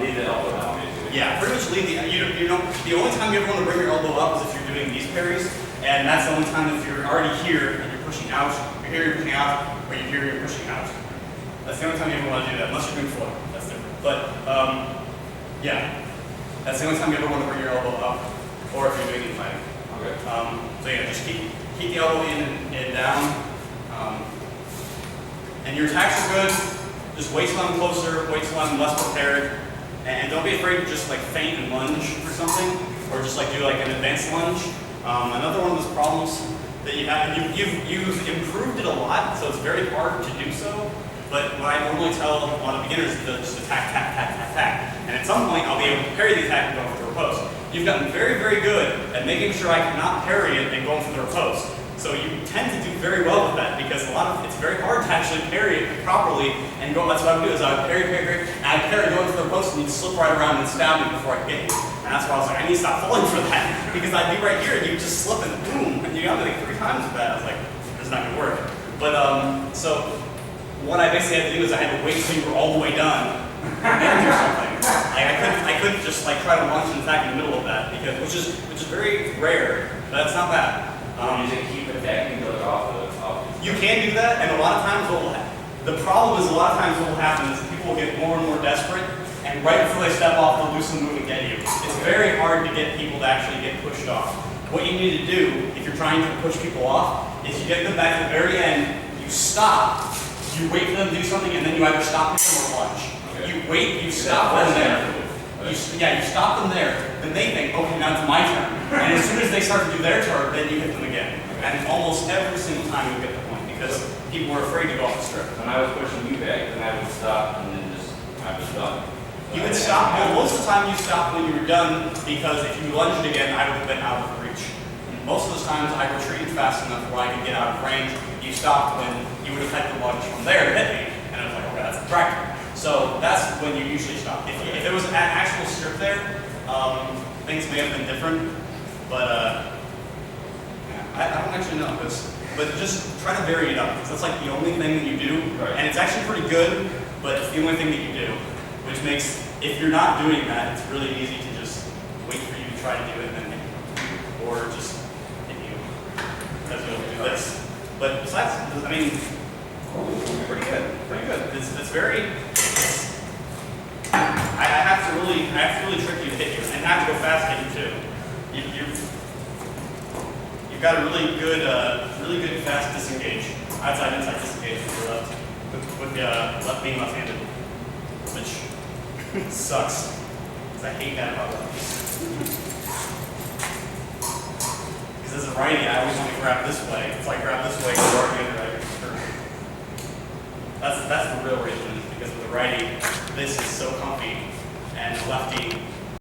Leave the elbow down, basically. Yeah, pretty much leave the only time you ever want to bring your elbow up is if you're doing these parries, and that's the only time if you're already here and you're pushing out, you're here, you're pushing out, or you're here, you're pushing out. That's the only time you ever want to do that, unless you're doing floor. That's different. But, yeah, that's the only time you ever want to bring your elbow up, or if you're doing it fighting. Okay. So yeah, just keep the elbow in and down. And your attacks are good. Just wait till I'm closer, wait till I'm less prepared. And don't be afraid to just like feint and lunge for something, or just like do like an advanced lunge. Another one of those problems that you have, and you've improved it a lot, so it's very hard to do so. But what I normally tell a lot of beginners is to just attack, attack, attack, attack, attack. And at some point, I'll be able to parry the attack and go for the riposte. You've gotten very, very good at making sure I cannot parry it and going for the riposte. So you tend to do very well with that because it's very hard to actually parry it properly and go. That's what I would do is I would parry, and I'd parry going for the riposte and you'd slip right around and stab me before I get you. And that's why I was like, I need to stop falling for that because I'd be right here and you just slip and boom, and you got me like 3 times with that. I was like, it's not gonna work. But so what I basically had to do is I had to wait until you were all the way done and then do something. Like I couldn't just like try to launch an attack in the middle of that because which is very rare, but that's not bad. You just keep attacking until they're off the. You can do that, and a lot of times the problem is a lot of times what will happen is people will get more and more desperate, and right before they step off, they'll loosen the move and get you. It's very hard to get people to actually get pushed off. What you need to do, if you're trying to push people off, is you get them back to the very end, you stop, you wait for them to do something, and then you either stop them or lunge. Okay. You wait, you stop them there. You stop them there, then they think, okay, now it's my turn. And as soon as they start to do their turn, then you hit them again. And almost every single time you get the point because people are afraid to go off the strip. When I was pushing you back, then I would stop and then I was done. You would stop, well, most of the time you stopped when you were done because if you lunged again, I would have been out of reach. Most of those times I retreated fast enough where I could get out of range. You stopped when you would have had to lunge from there to hit me. And I was like, okay, that's practical. So that's when you usually stop. If there was an actual strip there, things may have been different, but I don't actually know. But just try to vary it up, because that's like the only thing that you do, right. And it's actually pretty good, but it's the only thing that you do, which makes, if you're not doing that, it's really easy to just wait for you to try to do it and then hit you, or just hit you, because you'll do this. But besides, I mean, pretty good. It's very. I have to really trick you to hit you, and have to go fast to hit you too. You've got a really good fast disengage, outside inside disengage with your left, with left being left-handed, which sucks. Because I hate that about lefties. Because as a righty, I always want to grab this way. If I grab this way, you already get right. That's the real reason, because with the righty, this is so comfy, and the lefty